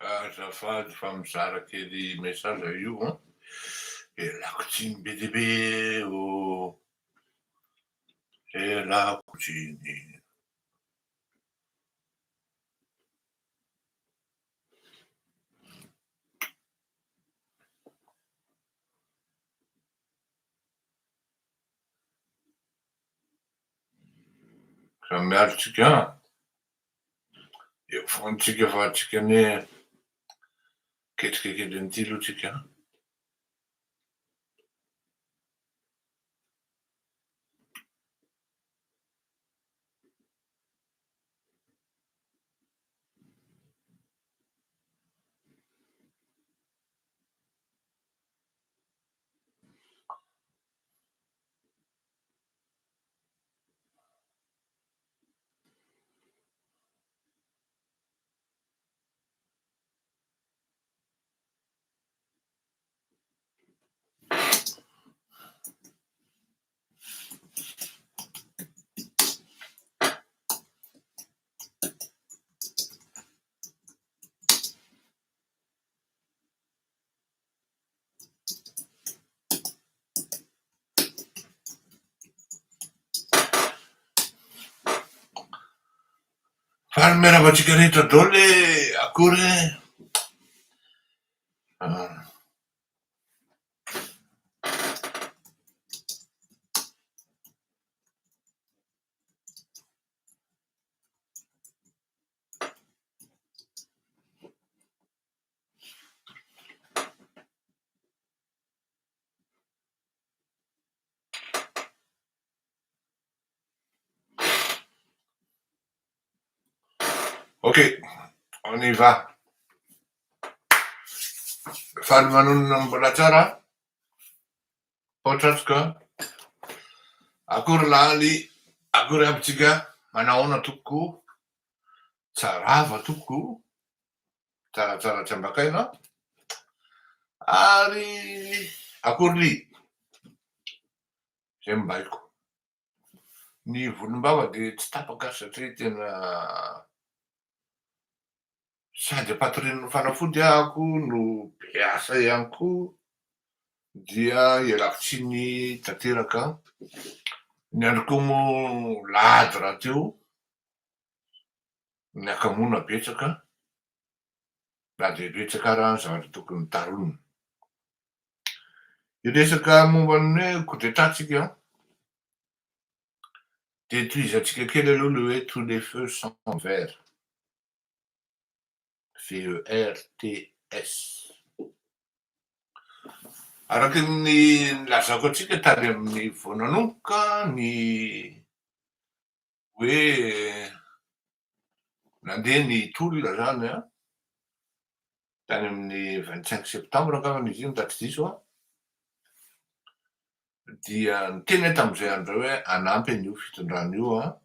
Azafady fa mizara kely mesaza io an, ialako tsiny be dia be ô, ialako tsiny. Fa miaro tsika an, eo foana tsika fa tsika anie ketrika kely an'ity aloha tsika. Fa miarahaba antsika rehetra daholo e akory e. Ok, on y va. Faly manonona mbola tsara, potratrika, akory laly, akory aby tsika, manahoana tompoko, tsarava tompoko, tsaratsara tsy ambakaina, ary akory ly, zay mibaiko. Ny volombava dia tsy tapaka satria tena sady ampatorian'ny fanafody ahako no be asa ihany koa, dia ialako tsiny tanteraka. Ny andro koa moa lahady rahateo, ny akamoana betsaka, na dia betsaka ary ny zavatra tokony taronina. Iresaka momba ny hoe kodretratsika an, dia tohizatsika kely aloha le hoe tous les feux sont verts, VERTS. Araky ny nilazako antsika tany amin'ny voananomboka ny hoe nandeha ny tolona zany an, tany amin'ny 25 septembre angambany izy io no taty diso an, dia niteny tamin'izay andro hoe hanampy an'io fitondrana io an,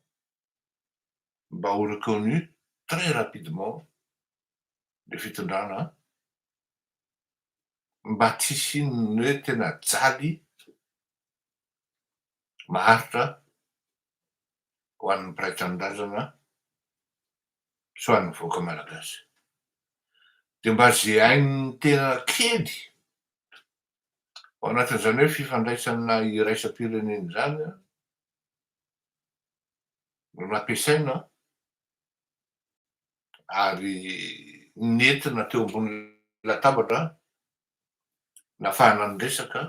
mba ho reconnu très rapidement le fitondrana, mba tsy hisian'ny hoe tena jaly maharitra ho an'ny miraitra ny razana sy ho an'ny vahoaka malagasy. Dia mba zay hainy tena kely Ao anatin'izany hoe fifandraisana iraisam-pirenena zany no nampiasaina ary nentina teo ambony latabatra nahafahana miresaka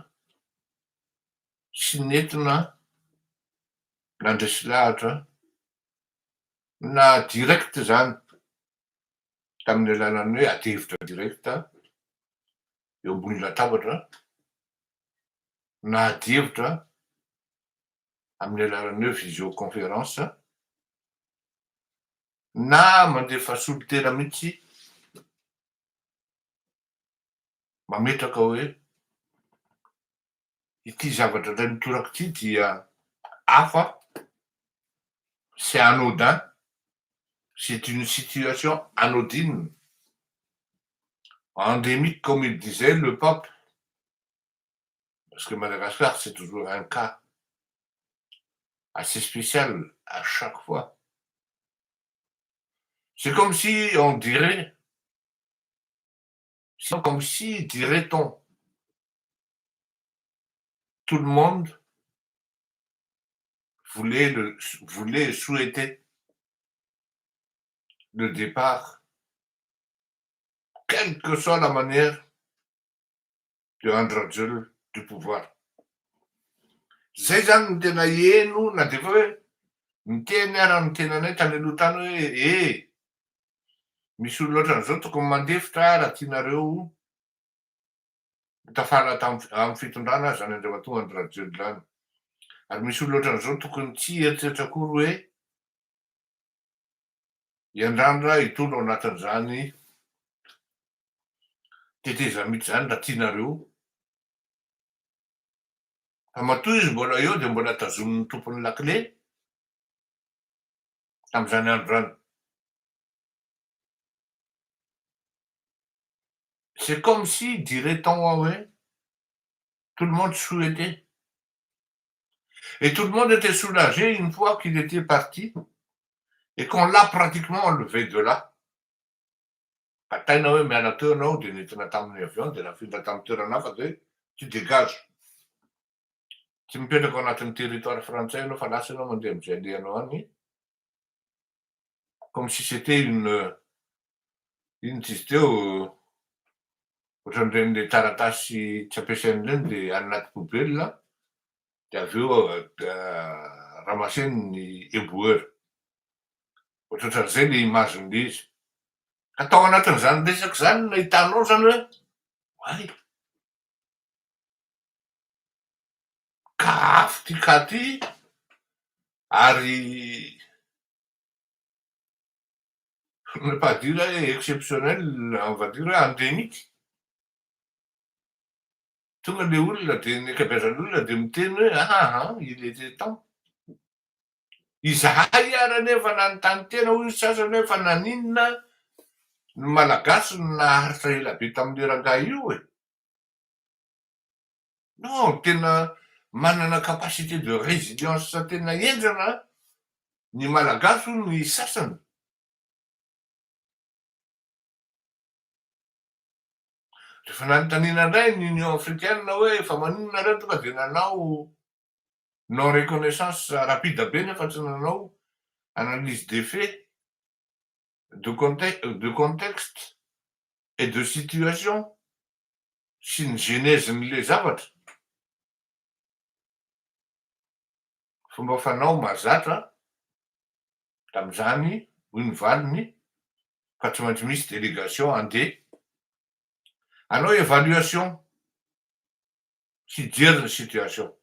sy nentina nandresy lahatra na direct zany tamin'ny alalan'ny hoe ady-hevitra direkta eo ambony latabatra na ady-hevitra amin'ny alalan'ny hoe visioconférence na mandefa solitena mihitsy mametraka hoe ity zavatra indray mitoraka ity dia hafa c'est anodin, c'est une situation anodine, endémique comme il disait le pape, parce que Madagascar c'est toujours un cas assez spécial à chaque fois. C'est comme si on dirait, c'est comme si, dirait-on, tout le monde voulait et souhaitait le départ, quelle que soit la manière de rendre Dieu du pouvoir. Zay zany no tena eno na de fa hoe miteny ara ny tenanay tany aloha tany hoe misy olona ohatran'izao tokony mandefitra raha tianareo tafala amin'ny fitondrana zany andriamatonga ny radiolany. Ary misy olona ohatran'izao tokony tsy eritreritra akory hoe hiandrandra hitondra ao anatin'izany tetezana mihitsy zany raha tianareo. Fa matoa izy mbola eo dia mbola tazomin'ny tompon'ny lakile tamin'izany andro zany. C'est comme si, dirait-on, ouais, tout le monde souhaitait. Et tout le monde était soulagé une fois qu'il était parti et qu'on l'a pratiquement enlevé de là. Bataina hoe miala teo anao dia nentina tamin'ny avion dia nafindra tamin'ny toerana hafa dia hoe tu dégages. Tsy mipetraka ao anatin'ny territoire frantsay anao fa lasa anao mandeha amin'izay alehanao any. Comme si c'était une izy teo ohatran'ireny taratasy tsy ampiasain'ireny dia any anaty poubelle dia avy eo ramaseny ny éboueur. Ohatrohatran'izay le imagin'le izy. Ka tao anatin'izany resaka zany no ahitanao zany hoe ay ka afo ty ka ty ary ne pas dire exceptionnel, on va dire endémique. Tonga le olona dia ny ankabeazan'olona dia miteny hoe il était temps. Izahay ary nefa nanontany tena hoy sasany hoe fa naninona ny malagasy no naharitra elabe tamin'ny rangahy io e. Non, tena manana capacité de résilience tena enjana ny malagasy hoy ny sasany. Rehefa nanontaniana indray ny Union africaine hoe efa maninona reo tonga dia nanao non reconnaissance rapide be nefa tsy nanao analyse des faits, de contexte et de situation sy ny genèse-n'le zavatra. Fomba fanao mahazatra tamin'izany hoy ny valiny fa tsy maintsy misy délégation andeha hanao évaluation sy hijery ny situation.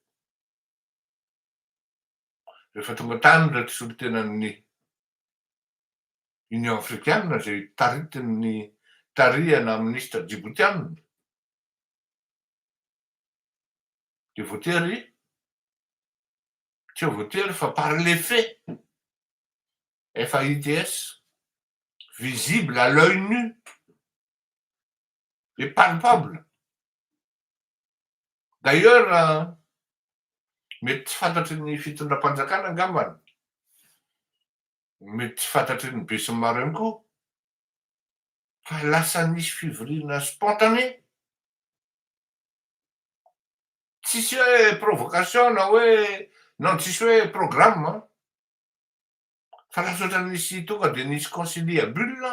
Rehefa tonga tany raha tsy solitenan'ny Union africaine zay tarihana ministre djiboutiana dia voatery tsy voatery fa par les faits FAITS visible à l'œil nu et palpable. D'ailleurs mety tsy fantatry ny fitondram-panjakana angambany, mety tsy fantatry ny be sy ny maro ihany koa fa lasa nisy fivoriana spontané Tsisy hoe provocation na hoe non tsisy hoe programme an. Fa raha ohatra nisy tonga de nisy conciliabule,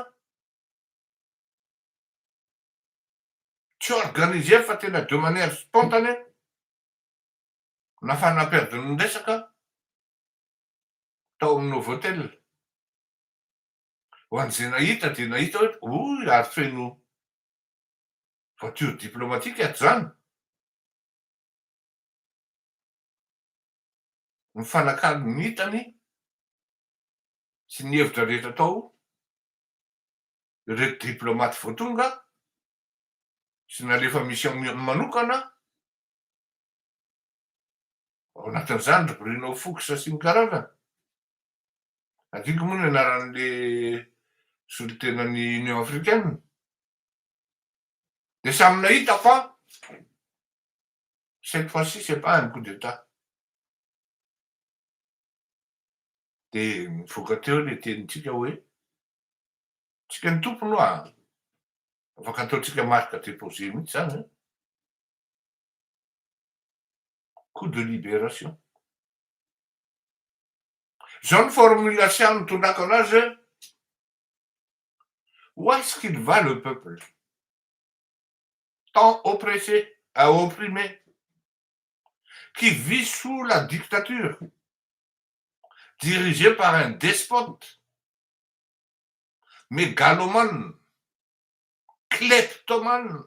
tsy organisé fa tena de manière spontanée, nafana perdre ny resaka tao amin'ny Novotel. Ho an'izay nahita de nahita hoe oy ary feno voiture diplomatique ato zany. Ny fanakalo ny hitany sy ny hevitra rehetra tao ireto diplomaty vao tonga sy nalefa mission manokana ao anatin'izany ry Bruno Fuchs sy ny karazany. Adinko moa ny anaran'le solotenan'ny Union africaine. De samy nahita fa cette fois-ci c'est pas un coup d'état. De mivoaka teo le tenintsika hoe tsika ny tompony oa afaka ataontsika marque déposé mihitsy zany. Coup de libération. Zao ny formulation nitondrako anazy hoe où est-ce qu'il va le peuple tant oppressé, opprimé, qui vit sous la dictature, dirigé par un despote, mégalomane, kleptomane,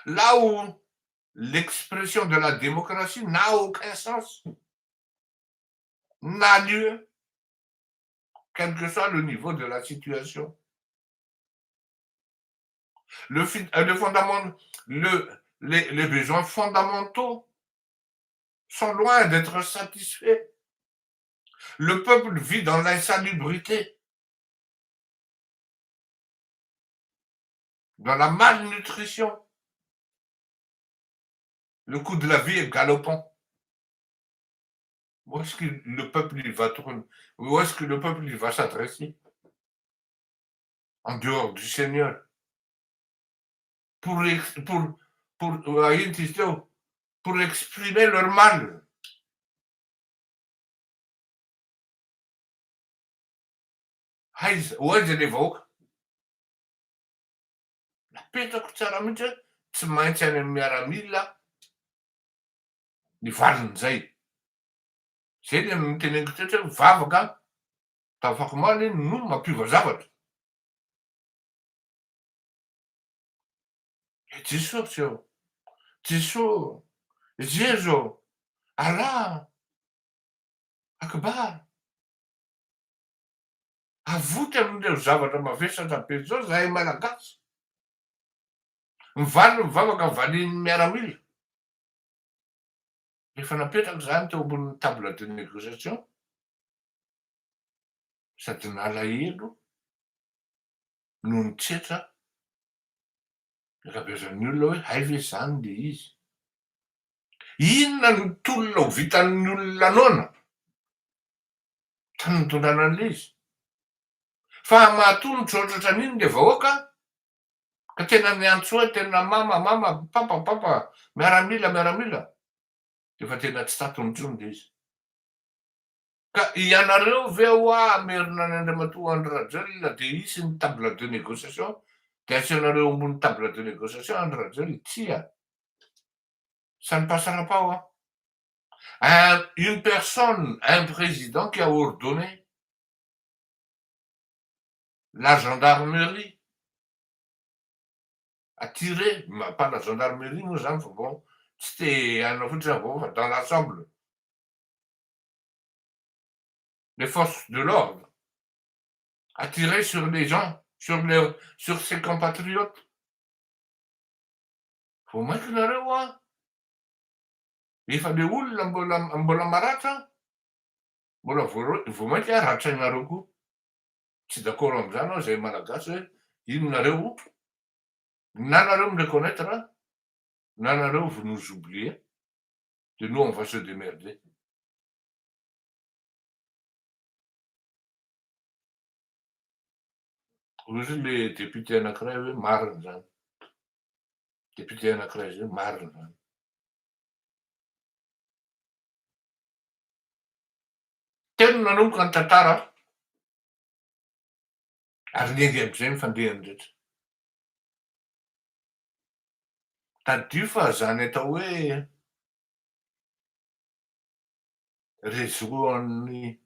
là où l'expression de la démocratie n'a aucun sens, n'a lieu, quel que soit le niveau de la situation. Les besoins fondamentaux sont loin d'être satisfaits. Le peuple vit dans l'insalubrité, dans la malnutrition. Le coût de la vie est galopant. Où est-ce que le peuple il va tourner? Où est-ce que le peuple il va s'adresser? En dehors du Seigneur. Pour exprimer leur mal. Hoe zay rehefa napetako tsara mihitsy hoe tsy maintsy any amin'ny miaramila ny valiny zay. Zay ny miteneniko teto hoe mivavaka tafako maly no mampiova zavatra. Jesosy eo, Jesosy, Jésus, Allah, Akbar. Avoty amin'ireo zavatra mavesatra be zao zahay malagasy. Mivaly mivavaka valiny miaramila. Rehefa napetraka zany teo ambonin'ny table de négociation, sady nalahelo no nitsetra akabezan'ny olona hoe hay ve zany le izy. Inona ny tolona ho vitan'ny olona noana tany nitondrana an'le izy. Fa mahatonitra ohatratra n'iny le vahoaka ka tena miantso hoe tena mama, papa, miaramila. Efa tena tsy tatony intsony le izy. Ka ianareo ve hoa amerina ny Andriamatoa Andry Rajoelina de hisy ny table de négociation de asianareo ambony table de négociation Andry Rajoelina? Tsia. Ça ne passera pas, hein? Une personne, un président qui a ordonné la gendarmerie à tirer, pas la gendarmerie, nous en bon, c'était un officier dans l'ensemble. Les forces de l'ordre, à tirer sur les gens, sur ses compatriotes. Faut makinareo a efa le olona mbola maratra mbola vo mainky ratra ianareo koa. Tsy d'accord am'izany aho zay malagasy hoe inonareo na nareo mireconnaître na nareo vous nous oubliez de nous on va se démerder. Ozy le député anankiray hoe marina zany. Député anankiray zay marina zany. Tena nanomboka ny tantara ary niaingy am'izay ny fandehany rehetra. Tadio fa zany atao hoe réseau an'ny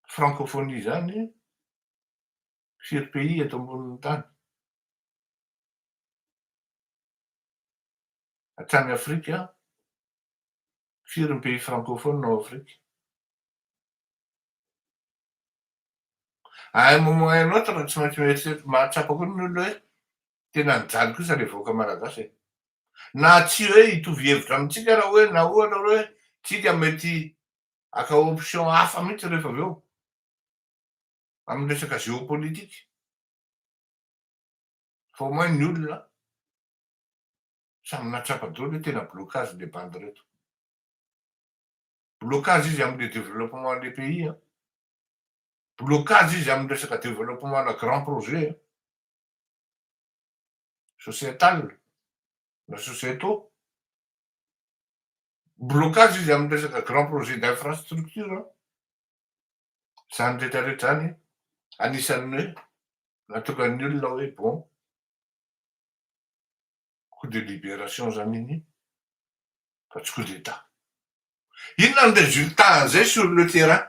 francophonie zany firy pays eto ambonin'ny tany. Hatrany Afrika, firy ny pays francophone ao Afrika. À un moment et un autre tsy maintsy mieritreritra mahatsapa koa ny olona hoe tena nijaly kosa le vahoaka malagasy e. Na tsy hoe hitovy hevitra amintsika raha hoe na ohatra hoe tsika mety haka option hafa mihitsy rehefa avy eo amin'ny resaka géopolitique. Fa au moins ny olona samy nahatsapa daholo hoe tena blocage le bandy reto. Blocage izy am'le développement le pays a. Blocage izy amin'ny resaka développement na grand projet sociétal na sociétaux. Blocage izy amin'ny resaka grand projet d'infrastructure. Zany rehetrarehetra zany anisan'ny hoe natokan'ny olona hoe bon coup de libération zany iny fa tsy coup d'état. Inona ny résultat an'izay sur le terrain?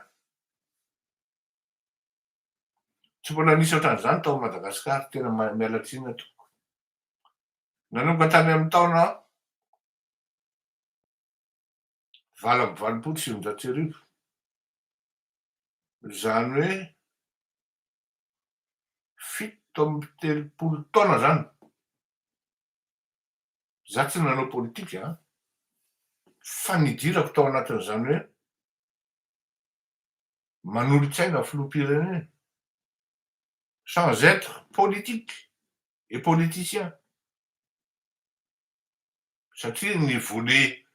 Tsy mbola nisy ohatran'izany tao Madagasikara, tena miala tsiny tompoko. Nanomboka tany amin'ny taona valo amby valopolo sy sivinjato sy arivo. Zany hoe fito amby telopolo taona zany. Za tsy nanao politika a, fa nidirako tao anatin'izany hoe manolotsaina filoham-pirenena sans être politique et politicien. Satria ny volet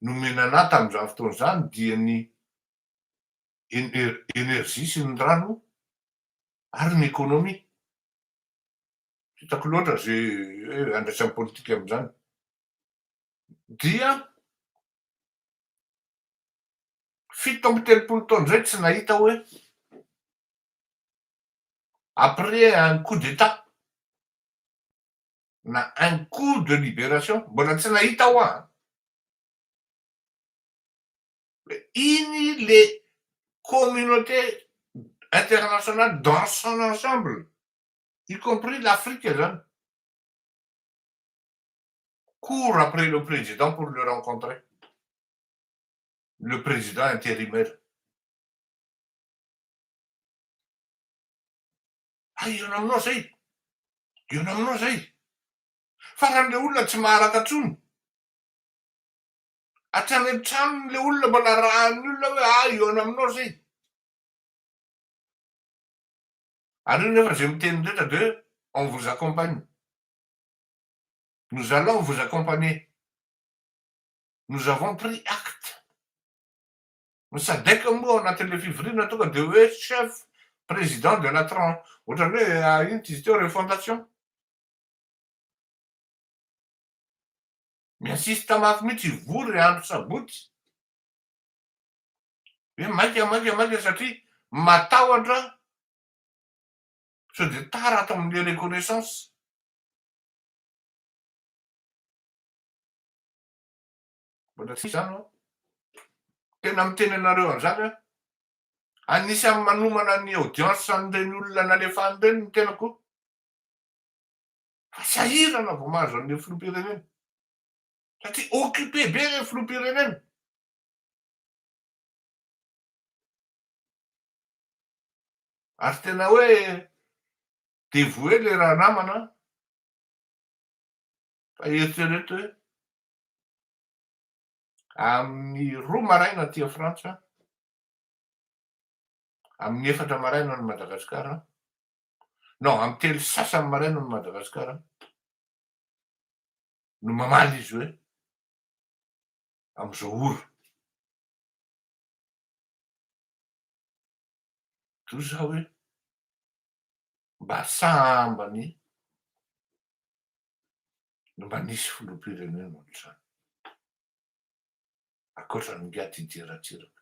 nomena anahy tamin'izany fotoana izany dia ny énergie sy ny rano ary ny économie. Hitako loatra zay hoe andraisan'ny politika amin'izany. Dia fito amby telopolo taona zay tsy nahita hoe après un coup d'état na un coup de libération, mbola tsy nahita ho aho. Iny le communauté internationale dans son ensemble, y compris l'Afrique zany, court après le président pour le rencontrer. Le président intérimaire. Iona aminao zay, iona aminao zay. Faran'le olona tsy maharaka tsony. Hatrany an-tranony le olona mbola rahan'ny olona hoe iona aminao zay. Ary io nefa zay miteny rehetra de on vous accompagne. Nous allons vous accompagner. Nous avons pris acte. Ny SADC moa ao anatin'le fivoriana tonga de hoe chef président de la ohatran'ny hoe ino izy teo refondation. Miansista mafy mihitsy ivory andro sabotsy. Hoe maika satria matahotra sao de tara ato amin'le reconnaissance. Mbola tsy zany ao. Tena miteny anareo an'izany a, anisan'ny manomana ny audience an'ireny olona nalefahany ireny ny tenako. Fa sahirana vao mahazo an'le filoham-pirenena. Satria occupé be le filoham-pirenena. Ary tena hoe dévoué le raha namana fa eritrereto hoe amin'ny 2 maraina aty Frantsa, amin'ny 4 maraina any Madagasikara, non amin'ny 3 sasany maraina any Madagasikara, no mamaly izy hoe am'izao ora. Toy zaho hoe mba sambany no mba nisy filoham-pirenena ohatr'izany. Ankoatran'ny gaty idiratsiraka.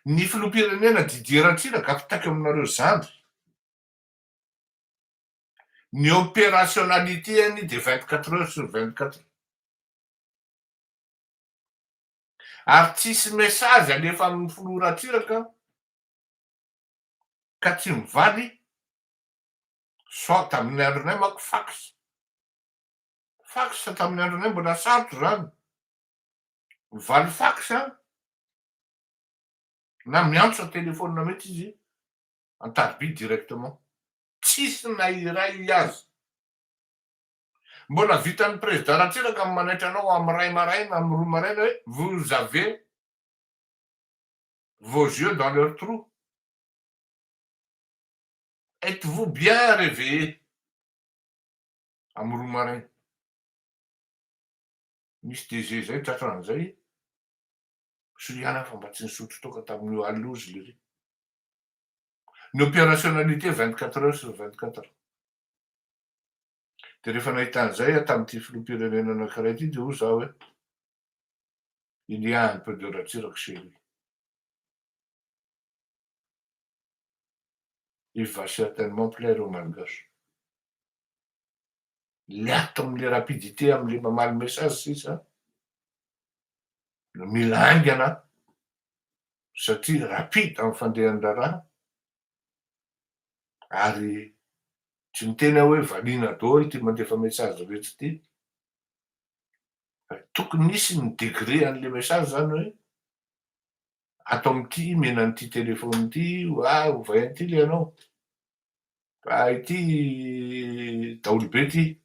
Ny filoham-pirenena didiratsiraka afitaky aminareo zandry. Ny opérationnalité de 24 heures sur 24. Ary tsisy message alefa amin'ny filoharatsiraka ka tsy mivaly soit tamin'ny andronay manko fax tamin'ny andronay mbola sarotro zany mivaly fax na miantso telefônina mihitsy izy antarby directement tsisy na iray azy. Mbola vitan'ny président ratsiraka manaitra anao amin'ny ray maraina amin'ny roa maraina hoe vous avez vos yeux dans leur trou. Êtes-vous bien réveillé? Amin'ny roa maraina. Misy DG zay tratran'izay Soliana fa mba tsy nisotro toka tamin'io alozy le ry. Ny opérationnalité 24 heures sur 24. De rehefa nahita an'izay tamin'ity filoham-pirenena anankiray ity de ho zaho hoe il y a un peu de ratsiraka chez lui. Il va certainement plaire aux Malgaches. Liato am'le rapidité am'le mamaly message sisa no mila aingana satria rapide amin'ny fandehan-draraha ary tsy miteny hoe valiana daholo ty mandefa message rehetra ty. Tokony misy ny degré an'le message zany hoe ato am'ty menan'ity telefôny ity ovay an'ity le anao fa ity daolobe ty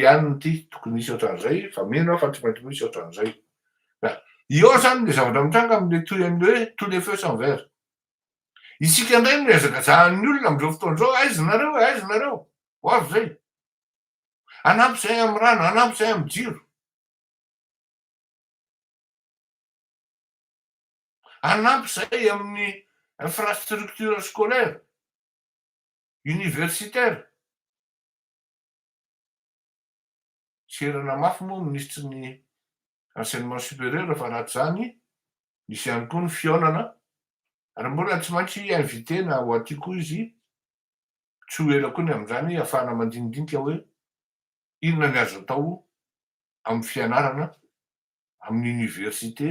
aniny ty tokony misy ohatran'izay fa mino fa tsy maintsy misy ohatran'izay. Io zany le zavatra mitranga am'le toy an'le hoe tous les feux sont verts. Isika indray no miazakazahan'ny olona am'izao fotoan'izao aiza nareo ho avy zay anampy zay amin'ny rano anampy zay amin'ny jiro anampy zay amin'ny infrastructure scolaire universitaire. Serana mafy moa ministry ny enseignement supérieur fa ratsy zany misy ihany koa ny fionana ary mbola tsy maintsy invité na ho aty koa izy tsy ho ela koa ny amin'izany ahafahana mandinidinika hoe inona ny azo atao amin'ny fianarana amin'ny université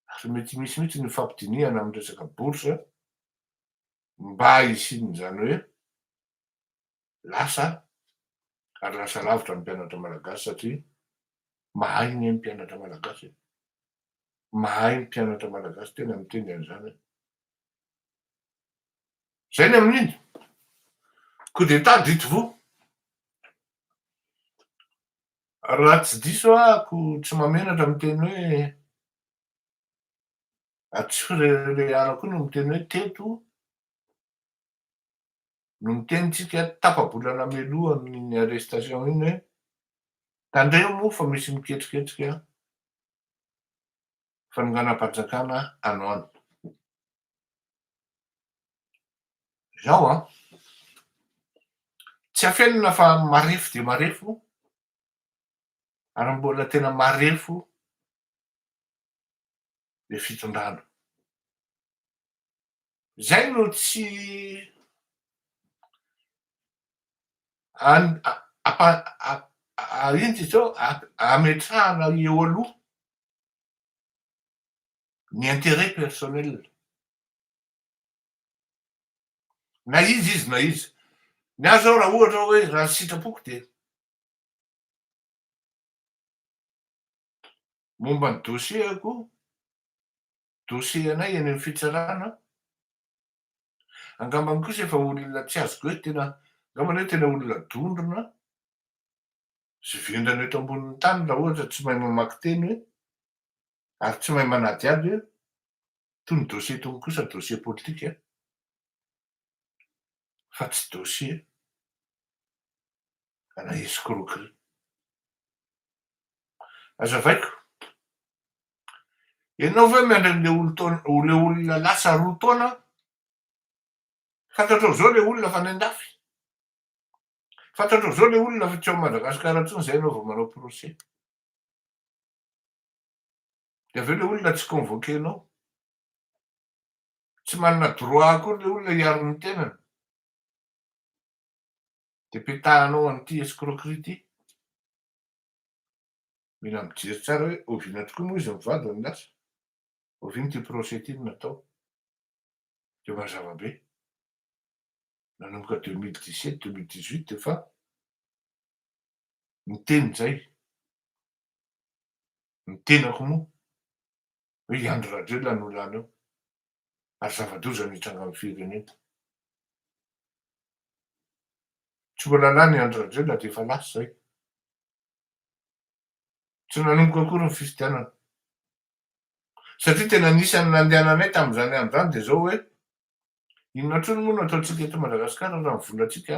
ary mety misy mihitsy ny fampidiniana amin'ny resaka bourse mba hisin'izany hoe lasa ary lasa lavitra ny mpianatra malagasy satria mahay ny mpianatra malagasy mahay ny mpianatra malagasy tena miteny an'izany. Zay ny amin'iny coup d'état dites-vous. Raha tsy diso ahako tsy mamenatra miteny hoe atsy anako no miteny hoe teto no mitenytsika tapabolana meloa amin'ny arrestation iny hoe tandreo moa fa misy miketriketrika fanonganam-panjakana anao any. Zao tsy afenina fa marefo de marefo ary mbola tena marefo le fitondrana. Zay no tsy intsy zao ametrahana eo aloha ny intérêt personnel. Na izy na izy. Ny azy zao raha ohatra hoe raha sitrapoko de momba ny dosieako dosie anay eny amin'ny fitsarana angambany kosa efa olona tsy azoko hoe tena angambany hoe tena olona dondrona sy vendrana eto ambonin'ny tany raha ohatra tsy mahay mamaky teny hoe ary tsy mahay manady aby hoe toy ny dosie tony kosa dosie politika fa tsy dosie ana escroquerie. Azavaiko ianao ve miandry le olona lasa roa taona Fantatrao zao le olona fa nendafy. Fantatrao zao le olona fa tsy ao Madagasikara intsony zay anao vao manao procès. De aveo le olona tsy convoquenao. Tsy manana droit akory le olona hiaro ny tenany. De petahanao an'ity escroquerie ity. Mila mijery tsara hoe oviana tokoa moa izy mivady ny lasa. Oviana ty procès ty no natao. De mazava be. Nanomboka 2017-2018 efa miteny zay. Ny tenako moa hoe i Andry Rajoelina no lany eo. Ary zava-doza mitranga amin'ny firenena. Tsy mbola lany i Andry Rajoelina de efa lasa zay. Tsy nanomboka akory ny fifidianana. Satria tena anisan'ny nandehananay tamin'izany androany de zao hoe inona intsony moa no ataontsika eto Madagasikara raha mivolatsika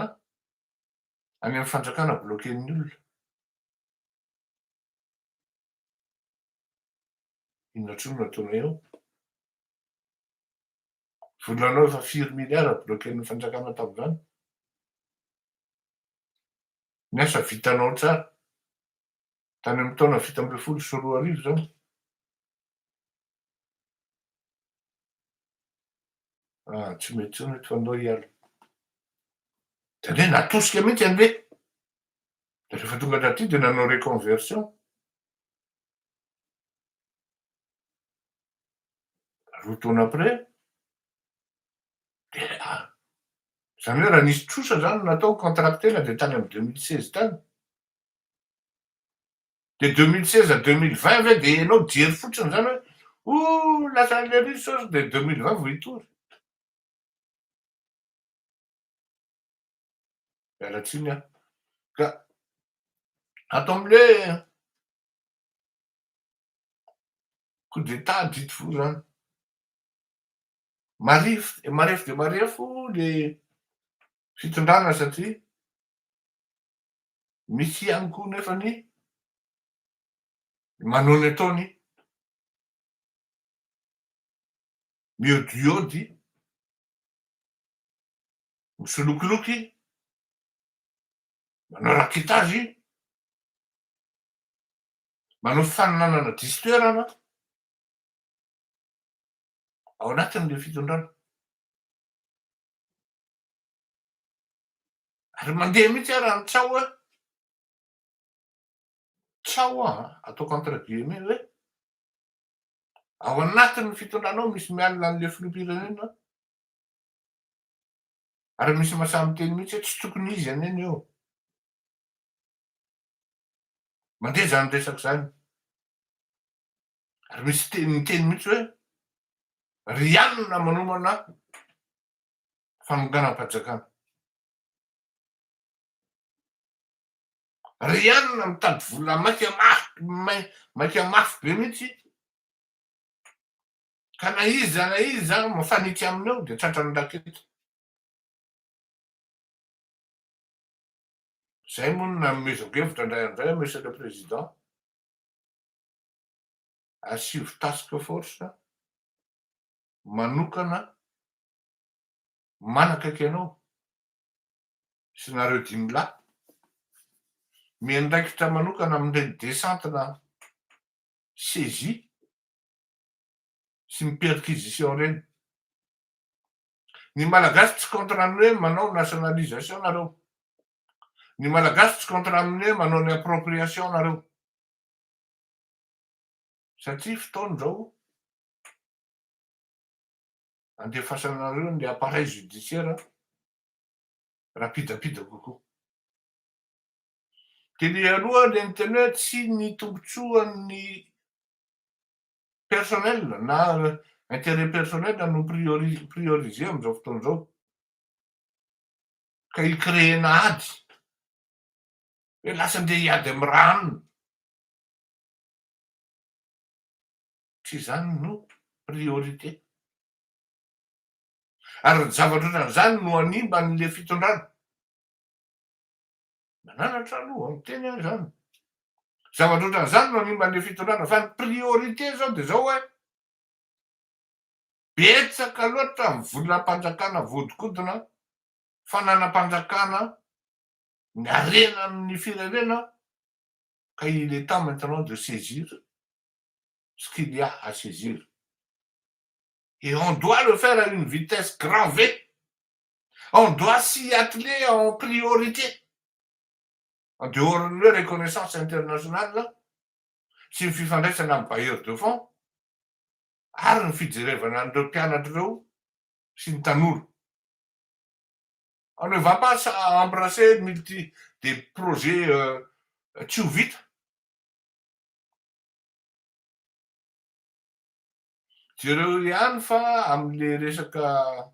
any amin'ny fanjakana bloquen'ny olona. Inona intsony no ataonay eo? Volanao efa 4 milliards bloquen'ny fanjakana tamin'izany. Ny asa vitanao tsara. Tany amin'ny taona 2024 zao. Tsy mety intsony eto fa andao hiala. Zany hoe natosika mihitsy any ve? De rehefa tonga taty de nanao reconversion. Roa taona après. De zany hoe raha nisy trosa zany natao contractena de tany amin'ny 2016 tany. De 2016 à 2020 ve de ianao jery fotsiny zany hoe lasa le risy sao de 2020 vao hitory. Miala tsiny aho. Ka atao am'le coup d'état dito fo zany. Marefo de marefo le fitondrana satria misy ihany koa nefany manao ny ataony miodiody, misolokoloky, manao racketazy, manao faninanana distoerana ao anatin'le fitondrana. Ary mandeha mihitsy raha ny tsao hoe tsao ataoko entre guillemets hoe ao anatin'ny fitondrana ao misy mialina an'le filoham-pirenena ary misy mahasahy miteny mihitsy hoe tsy tokony izy aneny eo. Mandeha zany resaka zany. Ary misy miteny mihitsy hoe ry anona manomana fanonganam-panjakana. Ry anona mitady vola maika mafy be mihitsy ka na iza mafanity aminy eo de tratrany raketo. Zay moa no nanomezako hevitra indray andray monsieur le président. Asio task force manokana manakaiky anao sy nareo 5 lahy miandraikitra manokana amin'ireny descente-na saisie sy ny perquisition reny. Ny malagasy tsy contre amin'ny hoe manao nationalisation nareo. Ny malagasy tsy contre amin'ny hoe manao ny appropriation nareo. Satria fotoana zao andefasanareo ny appareil judiciaire rapidapida kokoa. De le aloha le niteny hoe tsy ny tombontsoan'ny personnel na intérêt personnel no priorisé am'izao fotoana zao. Ka icréena ady hoe lasa andeha hiady amy rano. Tsy zany no priorité. Ary zavatra ohatran'izany no hanimba an'le fitondrana. Mananatra aloha miteny aho zany. Zavatra ohatran'izany no hanimba an'le fitondrana fa ny priorité zao de zao hoe betsaka loatra volam-panjakana vohodinkodina, fananam-panjakana, ny harena ny firenena, ka il est temps maintenant de saisir ce qu'il y a à saisir. Et on doit le faire à une vitesse grand V. On doit s'y atteler en priorité. En dehors de la reconnaissance internationale, sy ny fifandraisana amin'ny bailleurs de fonds, ary ny fijerevana an'ireo mpianatra ireo sy ny tanora. On ne va pas embrasser des projets tsy ho vita. Jereo ihany fa amin'le resaka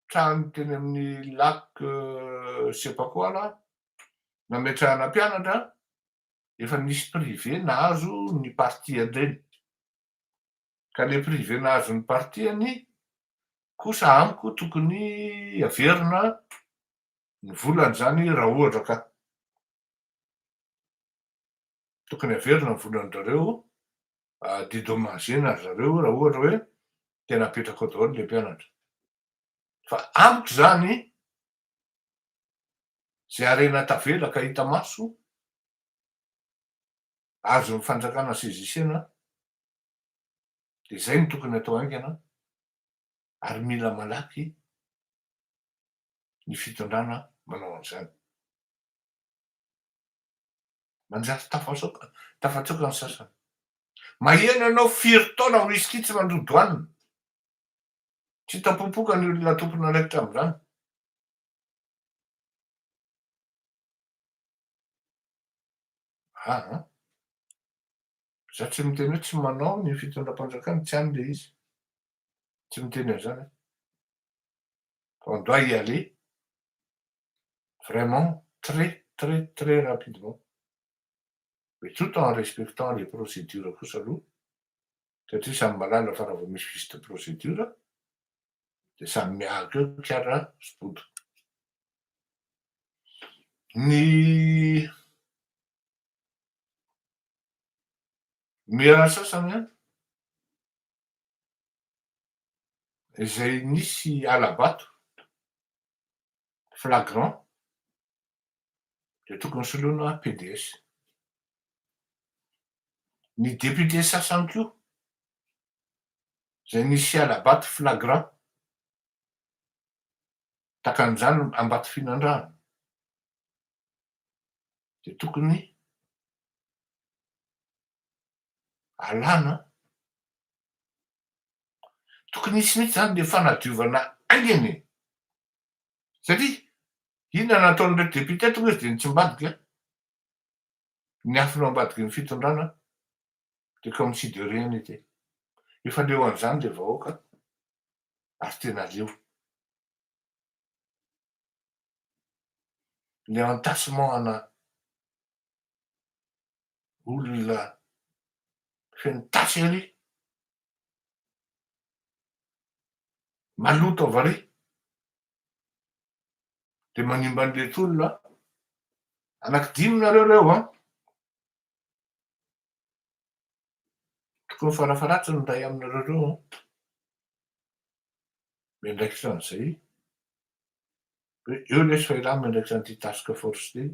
trano teny amin'ny lac sepakoala nametrahana mpianatra, efa nisy privé nahazo ny partiany reny. Ka le privé nahazo ny partiany kosa amiko tokony averina ny volany zany raha ohatra ka. Tokony averina ny volan'zareo dédommagena zareo raha ohatra hoe tena apetraka ao daholo le mpianatra. Fa amiko zany zay harena tavelaka hita maso azo ny fanjakana sezisena, de zay ny tokony atao haingana, ary mila malaky ny fitondrana manao an'izany. Manjary tafatsoka ny sasany. Maheno ianao firy taona ho izy kitsy mandrodoanina, tsy tapopoka ny olona tompony andraikitra amin'izany. Za tsy miteny hoe tsy manao ny fitondram-panjakana, tsy hany le izy. Tsy miteny an'izany. On doit y aller vraiment très, très, très rapidement. Mais tout en respectant les procédures kosa aloha, satria samy malala fa raha vao misy fiche de procédure de samy miahaka eo kiara sy boto. Ny miara sasany izay nisy alabato flagrant de tokony soloina PDS. Ny député sasany koa zay nisy alabato flagrant takan'izany ambato finandrahana, de tokony alana. Tokony nisy mihitsy zany le fanadiovana aingany, satria inona nataon'ireo député tonga izy de tsy mbadika ny afonao ambadiky ny fitondrana, de comme si de rien n'était. Efa leo an'izany le vahoaka ary tena leo. Le entassement-ana olona feno tasy ery, maloto ao vari, de manimba an'ireto olona anankidimy nareo reo tokony farafaratsy ny ray aminareo reo miandraikitra an'izay hoe eo lesy fa ilà miandraikitra an'ity task force ty,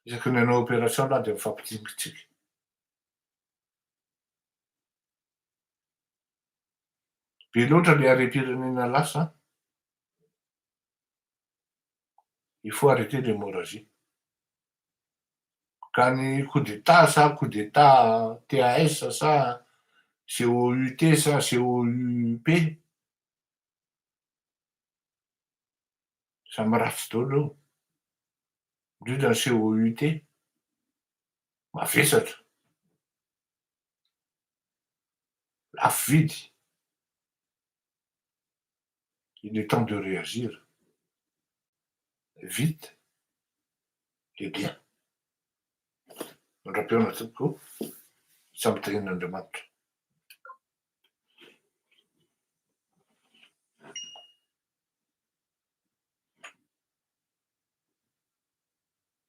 isaky ny hanao opération lah de mifampitsimikitsika. Be loatra le harem-pirenena lasa, il faut arrêter l'hémorragie. Ka ny coup d'état sa coup d'état TAS sa COUT sa COUP, samy ratsy daholo eo. Indrindra ny COUT mavesatra, lafo vidy. Il est temps de réagir vite et bien. Mandra-piaona tompoko, samy tenin'Andriamanitra.